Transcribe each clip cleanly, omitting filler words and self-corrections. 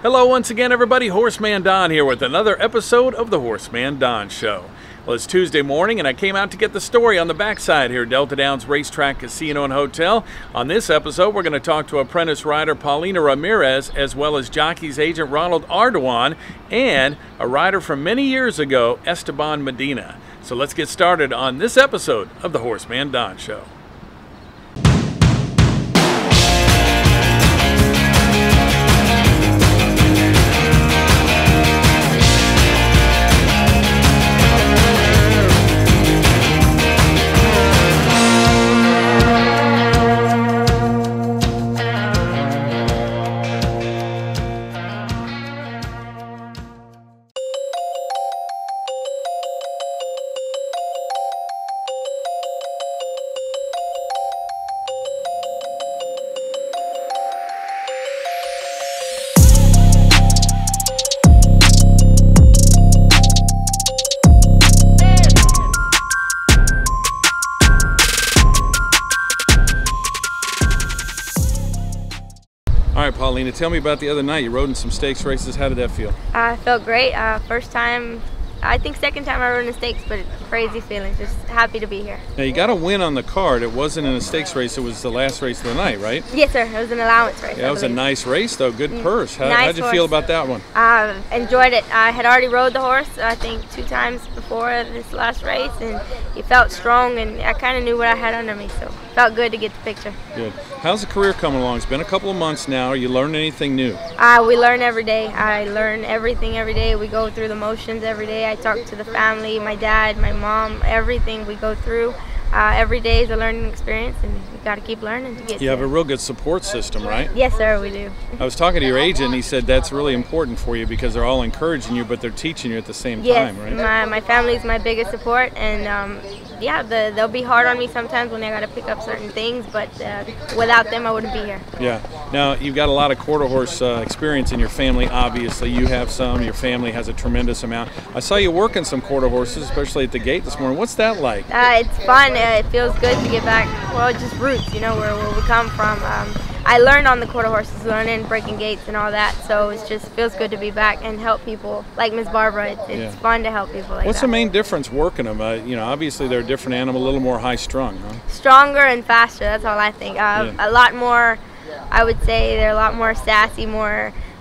Hello once again, everybody. Horseman Don here with another episode of the HorseManDon Show. Well, it's Tuesday morning, and I came out to get the story on the backside here, Delta Downs Racetrack, Casino, and Hotel. On this episode, we're going to talk to apprentice rider Paulina Ramirez, as well as Jockey's agent Ronald Ardoin, and a rider from many years ago, Esteban Medina. So let's get started on this episode of the HorseManDon Show. All right, Paulina, tell me about the other night. You rode in some stakes races. How did that feel? Felt great. First time, I think second time I rode in the stakes, but crazy feeling. Just happy to be here. Now, you got a win on the card. It wasn't in a stakes race. It was the last race of the night, right? Yes, sir. It was an allowance race. Yeah, it was a nice race, though. Good purse. How'd you feel about that one? Enjoyed it. I had already rode the horse, I think, 2 times before this last race, and he felt strong, and I kind of knew what I had under me, so felt good to get the picture. Good. How's the career coming along? It's been a couple of months now. Are you learning anything new? We learn every day. I learn everything every day. We go through the motions every day. I talk to the family, my dad, my mom, everything we go through. Every day is a learning experience, and you got to keep learning to get. You have a real good support system, right? Yes, sir, we do. I was talking to your agent, and he said that's really important for you because they're all encouraging you, but they're teaching you at the same time, right? My family is my biggest support, and yeah, they'll be hard on me sometimes when I got to pick up certain things, but without them, I wouldn't be here. Yeah. Now, you've got a lot of quarter horse experience in your family, obviously. You have some. Your family has a tremendous amount. I saw you working some quarter horses, especially at the gate this morning. What's that like? It's fun. It feels good to get back, well, just roots, you know, where we come from. I learned on the quarter horses, learning breaking gates and all that, so it just feels good to be back and help people like Miss Barbara. It's fun to help people like What's that. the main difference working them? You know, obviously they're a different animal, a little more high-strung, huh? Stronger and faster, that's all I think. A lot more, I would say they're a lot more sassy,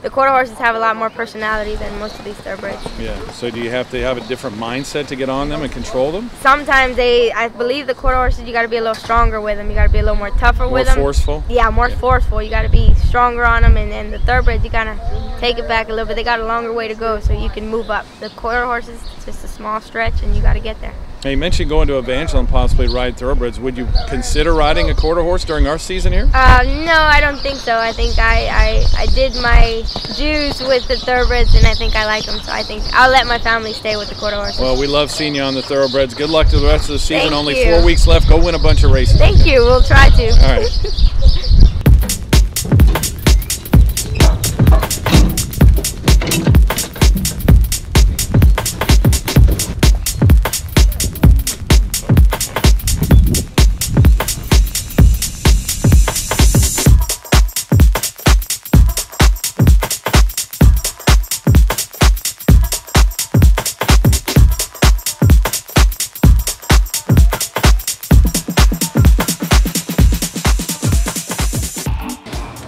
the quarter horses have a lot more personality than most of these thoroughbreds. Yeah, so do you have to have a different mindset to get on them and control them? Sometimes I believe the quarter horses, you got to be a little stronger with them. You got to be a little more tougher with them. More forceful? Yeah, more forceful. You got to be stronger on them, and then the thoroughbreds, you got to take it back a little bit. They got a longer way to go, so you can move up. The quarter horses, it's just a small stretch, and you got to get there. Now, you mentioned going to Evangeline and possibly ride thoroughbreds. Would you consider riding a quarter horse during our season here? No, I don't think so. I think I did my dues with the thoroughbreds, and I think I like them. So I think I'll let my family stay with the quarter horses. Well, we love seeing you on the thoroughbreds. Good luck to the rest of the season. Thank Only you. 4 weeks left. Go win a bunch of races. Thank you. We'll try to. All right.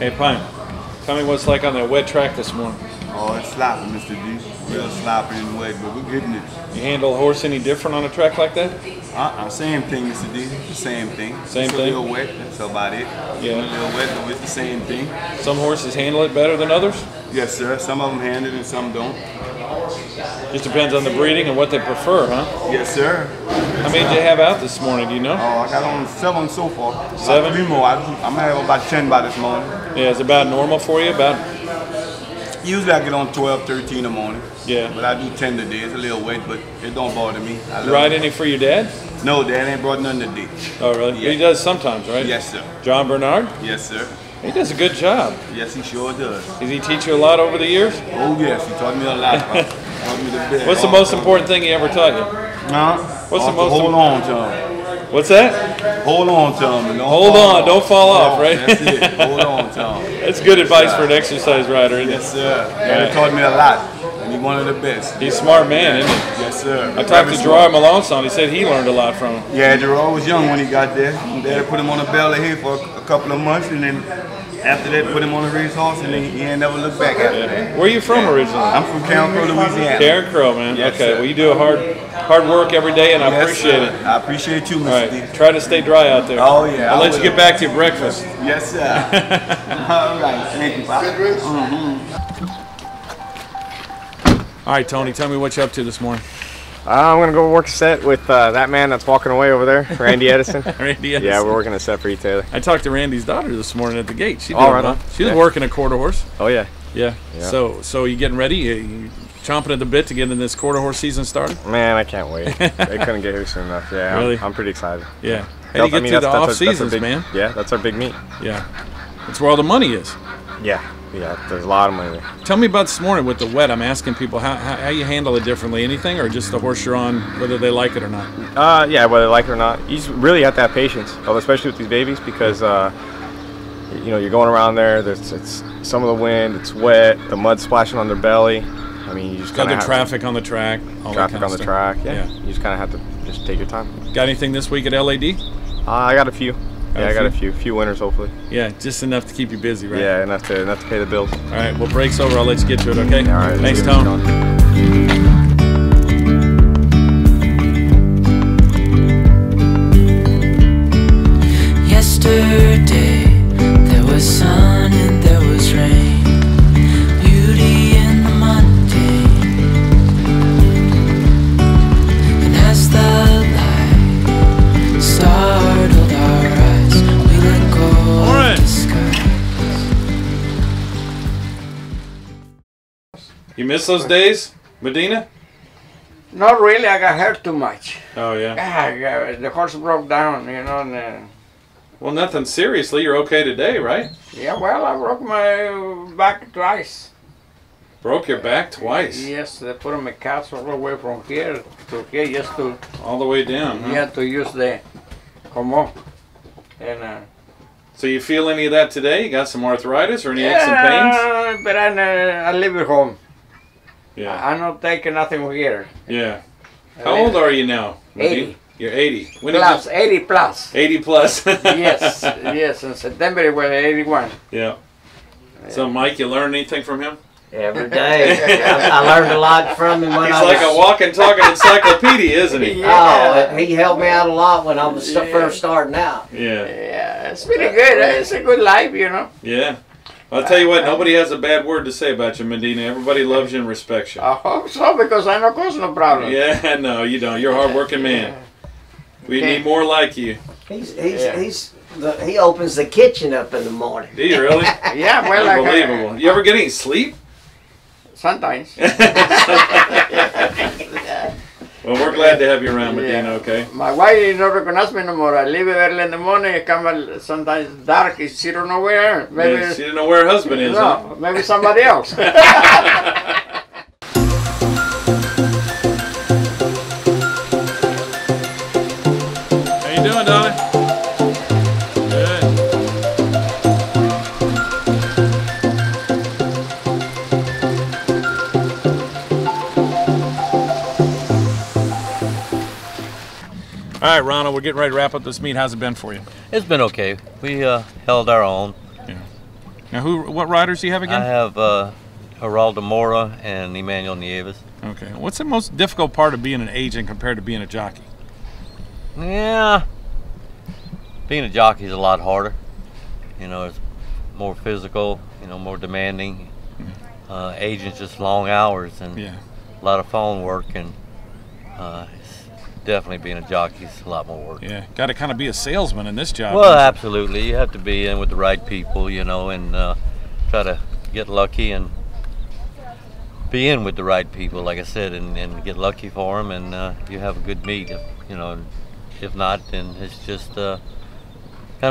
Hey, Pine, tell me what's like on that wet track this morning. Oh, it's sloppy, Mr. D. Real sloppy and wet, but we're getting it. You handle a horse any different on a track like that? Same thing, Mr. D. The same thing. Same it's thing? a little wet, that's about it. Yeah. A little wet, but it's the same thing. Some horses handle it better than others? Yes, sir. Some of them handle it and some don't. Just depends on the breeding and what they prefer, huh? Yes, sir. How many did you have out this morning, do you know? Oh, I got on 7 so far. 7? 3 more. I'm going to have about 10 by this morning. Yeah, it's about normal for you? Usually I get on 12, 13 in the morning. Yeah. But I do 10 today. It's a little wet, but it don't bother me. You ride any for your dad? No, Dad ain't brought none today. Oh, really? Yeah. He does sometimes, right? Yes, sir. John Bernard? Yes, sir. He does a good job. Yes, he sure does. Does he teach you a lot over the years? Oh, yes. He taught me a lot. Taught me the best. What's the most important thing he ever taught you? Huh? What's the most hold on to him. What's that? Hold on to them. Hold on, don't fall off, right? That's it. Hold on to them. That's good advice for an exercise rider, isn't it? Yes, sir. He taught me a lot. And he's one of the best. He's a smart man, isn't he? Yes, sir. I talked to Gerard Malonson. He said he learned a lot from him. Yeah, Gerard was young when he got there. Dad put him on a belly here for a couple of months, and then after that, put him on a race horse, and then he ain't never looked back after that. Where are you from originally? I'm from Karen Crow, Louisiana. Karen Crow, man. Yes, okay, sir. well, you do a hard work every day, and I appreciate it. I appreciate you, Mr. All right, D. Try to stay dry out there. Oh, yeah. I'll let you get back to your breakfast. Yes, sir. All right, thank you, Pop. All right, Tony, tell me what you're up to this morning. I'm going to go work a set with that man that's walking away over there, Randy Edison. Randy Edison. Yeah, we're working a set for you, Taylor. I talked to Randy's daughter this morning at the gate. She All right on. She was working a quarter horse. Oh, yeah. Yeah. Yeah. So you getting ready? You chomping at the bit to get in this quarter horse season started? Man, I can't wait. They couldn't get here soon enough. Yeah, Really? I'm pretty excited. Yeah. How do you get through the off seasons, big, man? Yeah, that's our big meet. Yeah. That's where all the money is. Yeah, there's a lot of money there. Tell me about this morning with the wet. I'm asking people how you handle it differently. Anything, or just the horse you're on, whether they like it or not? Yeah, whether they like it or not. You really have to have patience, especially with these babies, because you're going around there. It's some of the wind. It's wet. The mud's splashing on their belly. I mean, you just kind of have traffic on the track. All that traffic kind on of the stuff. track. Yeah, you just kind of have to just take your time. Got anything this week at LAD? I got a few. I got a few winners hopefully. Yeah, just enough to keep you busy, right? Yeah, enough to pay the bills. All right, well, break's over. I'll let you get to it, okay? All right. Thanks, Tom. Yesterday there was sun and there was rain, beauty in the mundane, and as the light startled our eyes, we let go of disguise. You miss those days, Medina? Not really. I got hurt too much. Oh, yeah. Yeah, the horse broke down, and Well, nothing seriously. You're okay today, right? yeah, well, I broke my back twice. Broke your back twice. Yes, they put on my cast all the way from here to here just to, All the way down, huh? yeah, to use the como. And So you feel any of that today? You got some arthritis or any aches and pains? but I live at home. Yeah. I'm not taking nothing here. Yeah. How old are you now? 80. You're 80. When Plus, 80 plus. 80 plus. Yes, yes, in September it was 81. Yeah. So, Mike, you learn anything from him? Every day. I learned a lot from him when He's I like was... a walking, talking encyclopedia, isn't he? Oh, he helped me out a lot when I was first starting out. Yeah. Yeah, it's pretty good. It's a good life, Yeah. I'll tell you what, nobody has a bad word to say about you, Medina. Everybody loves you and respects you. I hope so, because I don't cause no problem. Yeah, no, you don't. You're a hard-working man. We need more like you. He opens the kitchen up in the morning. Do you really? Yeah, well, Unbelievable. You ever get any sleep? Sometimes. Well, we're glad to have you around, Medina, okay? My wife don't recognize me no more. I leave early in the morning, I come sometimes dark, she don't know where. Maybe Yeah, she didn't know where her husband is, huh? no, maybe somebody else. How you doing, darling? Good. All right, Ronald, we're getting ready to wrap up this meet. How's it been for you? It's been okay. We held our own. Yeah. Now, what riders do you have again? I have Geraldo Mora and Emmanuel Nieves. Okay. What's the most difficult part of being an agent compared to being a jockey? Yeah, being a jockey is a lot harder. You know, it's more physical, more demanding. Agents just long hours and a lot of phone work, and it's definitely being a jockey is a lot more work. Yeah, got to kind of be a salesman in this job. Well, absolutely. You have to be in with the right people, and try to get lucky and be in with the right people, like I said, and get lucky for them, and you have a good meet. If not, then it's just kind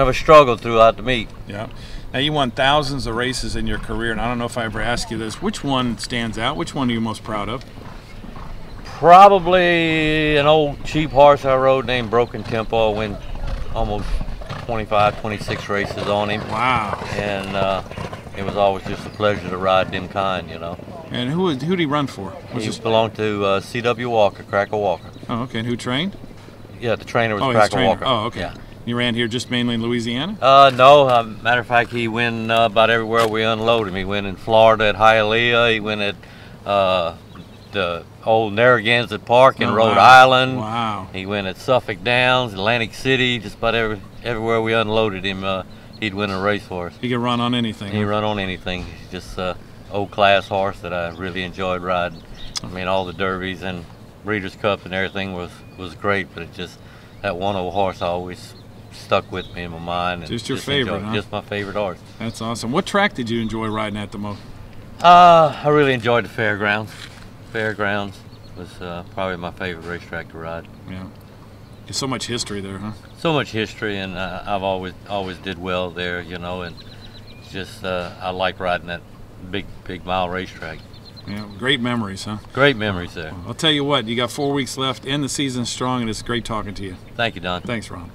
of a struggle throughout the meet. Yeah. Now, you won thousands of races in your career, and I don't know if I ever asked you this. Which one stands out? Which one are you most proud of? Probably an old cheap horse I rode named Broken Tempo. I went almost 25, 26 races on him. Wow. And it was always just a pleasure to ride them kind, you know. And who'd he run for? He belonged to C.W. Walker, Cracker Walker. Oh, okay. And who trained? Yeah, the trainer was his Cracker trainer. Walker. Oh, okay. Yeah. You ran here just mainly in Louisiana? No. Matter of fact, he went about everywhere we unloaded him. He went in Florida at Hialeah. He went at the old Narragansett Park in Rhode Island. Wow. He went at Suffolk Downs, Atlantic City, just about everywhere we unloaded him, he'd win a race for us. He could run on anything. He run on anything. He's just an old class horse that I really enjoyed riding. I mean, all the derbies and Breeders' Cup and everything was great, but it just, that one old horse always stuck with me in my mind. And just your favorite, huh? Just my favorite horse. That's awesome. What track did you enjoy riding at the most? I really enjoyed the fairgrounds. Fairgrounds was probably my favorite racetrack to ride. Yeah. There's so much history there, huh? So much history, and I've always did well there, you know, and it's just I like riding that big mile racetrack. Yeah, great memories, huh? Great memories there. I'll tell you what, you got 4 weeks left, end the season strong, and it's great talking to you. Thank you, Don. Thanks, Ron.